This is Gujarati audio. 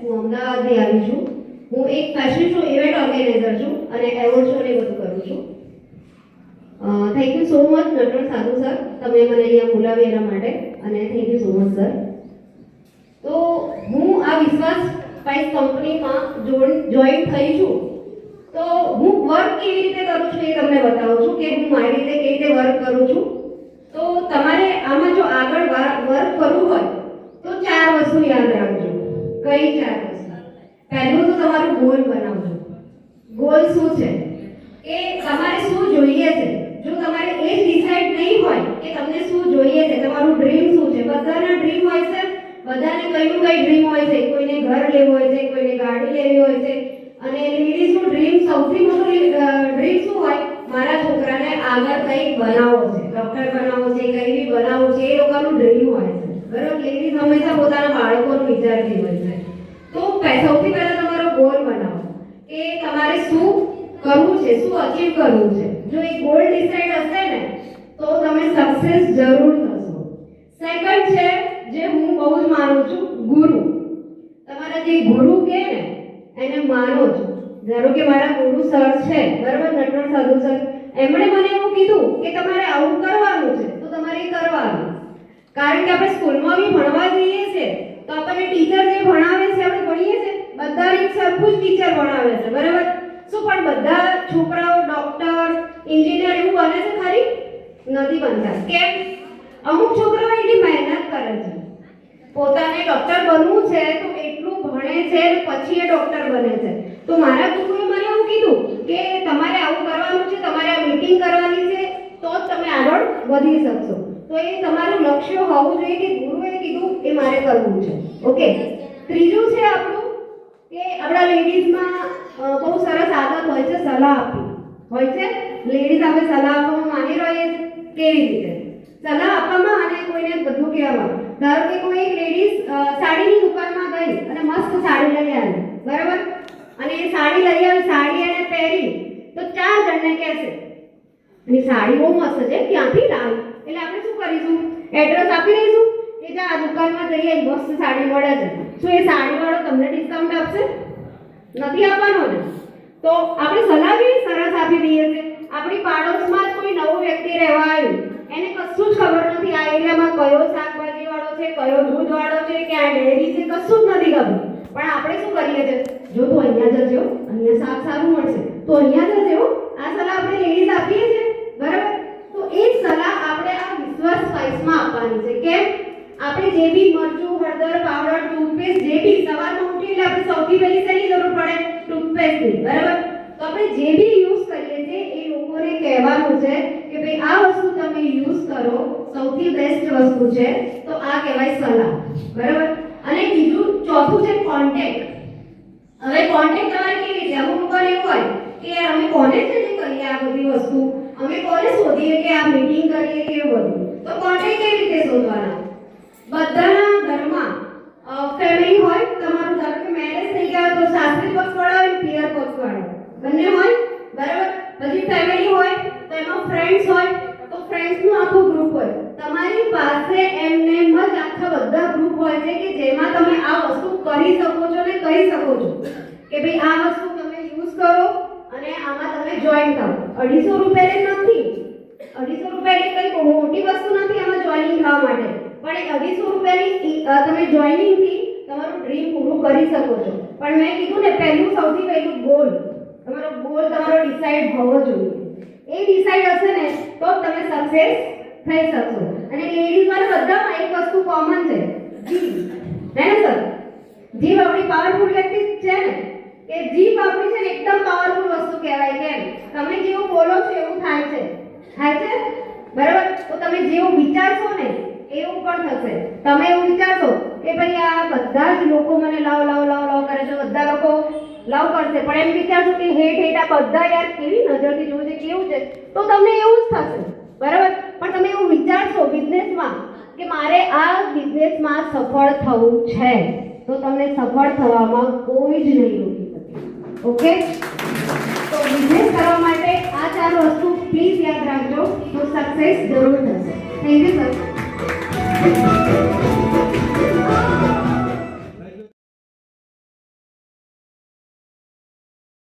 હું અમદાવાદથી આવી છું. હું એક ફેશન શો ઇવેન્ટ ઓર્ગેનાઇઝર છું અને એવોર્ડ શો ને બધું કરું છું. Thank you so much Natwar સાધુ સર, તમે મને અહીંયા બોલાવી એના માટે, અને thank you so much sir. તો હું આ વિશ્વાસ સ્પાઇસ કંપનીમાં જોઈન થઈ છું. તો હું વર્ક કેવી રીતે કરું છું એ તમને બતાવું છું કે હું મારી રીતે કેવી રીતે વર્ક કરું છું. તો તમારે આમાં જો આગળ વર્ક કરવું હોય તો 4 વસ્તુ યાદ રાખજો. કઈ 4 વસ્તુ? પહેલું તો તમારું ગોલ બનાવજો. ગોલ શું છે કે તમારે શું જોઈએ છે. જો તમારે એ ડિસાઈડ નહીં હોય કે તમને શું જોઈએ છે, તમારું ડ્રીમ શું છે. બધાના ડ્રીમ હોય છે, બધાને કઈનું કઈ ડ્રીમ હોય છે. કોઈને ઘર લેવું હોય છે, કોઈને ગાડી લેવી હોય છે, અને લેડીઝનું ડ્રીમ સૌથી મોટું ડ્રીમ શું હોય, મારા છોકરાને આગળ કંઈક બનાવવો છે, ડોક્ટર બનાવવો છે, કંઈ બી બનાવવું છે, એ લોકોનું ડ્રીમ હોય છે. બરાબર? લેડીઝ હંમેશા પોતાના બાળકોનું વિચારતી હોય છે. તો સૌથી પહેલા તમારો ગોલ બનાવો કે તમારે શું કરવું છે, શું અચીવ કરવું છે. જો એ ગોલ ડિસાઈડ હશે ને તો તમે સક્સેસ જરૂર થશો. સેકન્ડ છે, જે હું બહુ જ માનું છું, ગુરુ. તમારા જે ગુરુ કહે ને એને માનો છો. ધારો કે મારા ગુરુ સર છે, બરાબર, નટવર સાધુ સર, એમણે મને એવું કીધું કે તમારે આવું કરવાનું છે તો તમારે કરવાનું. કારણ કે આપણે સ્કૂલમાં બી ભણવા જઈએ છીએ તો આપણને ટીચર જે ભણાવે છે આપણે ભણીએ છીએ, બધા એક સરખું જ ટીચર ભણાવે છે, બરાબર. શું પણ બધા છોકરાઓ ડોક્ટર, એન્જિનિયર એવું બને છે ખરી? નથી બનતા. કેમ? અમુક છોકરાઓ એટલી મહેનત કરે છે, પોતાને ડોક્ટર બનવું છે તો એટલું ભણે છે અને પછી એ ડોક્ટર બને છે. તો મારા ગુરુએ મને એવું કીધું કે તમારે આવું કરવાનું છે, તમારે આ મીટિંગ કરવાની છે, તો જ તમે આગળ વધી શકશો. તો એ તમારું લક્ષ્ય હોવું જોઈએ કે ગુરુએ કીધું એ મારે કરવું છે. ઓકે. ત્રીજું છે આપણું કે આપણા લેડીઝમાં બહુ સરસ આદત હોય છે સલાહ આપવી. હોય છે લેડીઝ આપણે સલાહ આપવામાં માની રહીએ. કેવી રીતે? સલાહ આપવામાં અને કોઈને બધું કહેવામાં. ધારો કે કોઈ એક લેડીઝ સાડીની દુકાનમાં ગઈ અને મસ્ત સાડી લઈ આવી, બરાબર, અને એ સાડી લઈ આવી, સાડી એને પહેરી તો 4 જણને કહેશે અને સાડી બહુ મસ્ત છે, ક્યાંથી લાવી? એટલે આપણે શું કરીશું? એડ્રેસ આપી દઈશું કે જા આ દુકાનમાં જઈએ, મસ્ત સાડી મળે છે. શું એ સાડીવાળો તમને ડિસ્કાઉન્ટ આપશે? નથી આપવાનો ને. તો આપણે સલાહ કેવી સરસ આપી દઈએ છીએ. આપણી પાડોશમાં જ કોઈ નવો વ્યક્તિ રહેવા આવ્યું, એને કશું જ ખબર નથી આ એરિયામાં કયો શાકભાજી વાળો છે, કયો દૂધ વાળો છે, ક્યાં ડેરી છે, કશું જ નથી ખબર. પણ આપણે શું કરીએ છીએ? જો તું અહીંયા જજો, અહીંયા શાક સારું મળશે, તો અહીંયા જજો. આ સલાહ આપણે લેડીઝ આપીએ છીએ, બરાબર. તો એ જ સલાહ આપણે આ વિશ્વાસ સ્પાઇસમાં આપવાની છે. કેમ? આપણે જે બી મરચું, હળદર પાવડર, ટૂથપેસ્ટ, જે બી સવારમાં ઉઠી એટલે આપણે સૌથી પહેલી શેની જરૂર પડે? ટૂથપેસ્ટની, બરાબર. તો આપણે જે બી યુઝ કરીએ છીએ એ લોકોને કહેવાનું છે કે ભાઈ આ વસ્તુ તમે યુઝ કરો, સૌથી બેસ્ટ વસ્તુ છે. તો આ કહેવાય સલાહ, બરાબર. અને બીજું ચોથું છે કોન્ટેક્ટ. હવે કોન્ટેક્ટ તમારે કેવી રીતે? અમુક લોકો એવું હોય કે અમે કોને સેટિંગ કરીએ આ બધી વસ્તુ, અમે કોને શોધીએ કે આ મીટિંગ કરીએ કે એવું બધું. તો કોન્ટેક્ટ કેવી રીતે શોધવાના? બધાના ઘરમાં ફેમિલી હોય, તમારું ધારો કે મેરેજ થઈ ગયા તો સાસરી પક્ષવાળા અને પિયર પક્ષવાળા બંને હોય, બરાબર. પછી ફેમિલી હોય તો એમાં ફ્રેન્ડ્સ હોય તો ફ્રેન્ડ્સનું આખું ગ્રુપ હોય. તમારી પાસે એમને જ આખા બધા ગ્રુપ હોય છે કે જેમાં તમે આ વસ્તુ કરી શકો છો ને કહી શકો છો કે ભાઈ આ વસ્તુ તમે યુઝ કરો અને આમાં તમે જોઈન થાઓ. 250 રૂપિયા નથી, 250 રૂપિયા એટલે કઈ મોટી વસ્તુ નથી આમાં જોઈનિંગ થવા માટે, પણ 250 રૂપિયાની તમે જોઈનિંગથી તમારું ડ્રીમ પૂરું કરી શકો છો. પણ મેં કીધું ને, સૌથી પહેલું ગોલ, તમારો ગોલ તમારો ડિસાઈડ હોવો જોઈએ. એ ડિસાઈડ હશે ને તો તમે સક્સેસ થઈ શકશો. અને લેડીઝમાં બધામાં એક વસ્તુ કોમન છે, જીભ. હે ને સર? જીભ આપણી પાવરફુલ વ્યક્તિ છે ને, કે જીભ આપણી છે ને એકદમ પાવરફુલ વસ્તુ કહેવાય. કેમ? તમે જેવું બોલો છો એવું થાય છે, બરાબર. તો તમે જેવું વિચારશો ને એવું પણ થશે. તમે એવું વિચારશો કે ભાઈ આ બધા જ લોકો મને લાવ કરે છે, બધા લોકો લવ કરશે, પણ એમ વિચારશો કે હેઠ આ બધા યાર કેવી નજરથી જોવે છે, કેવું છે, તો તમને એવું જ થશે, બરાબર. પણ તમે એવું વિચારશો બિઝનેસમાં કે મારે આ બિઝનેસમાં સફળ થવું છે, તો તમને સફળ થવામાં કોઈ જ નહીં રોકી શકે. ઓકે? તો બિઝનેસ કરવા માટે આ 4 વસ્તુ પ્લીઝ યાદ રાખજો, તો સક્સેસ જરૂર થશે. Thank you sir.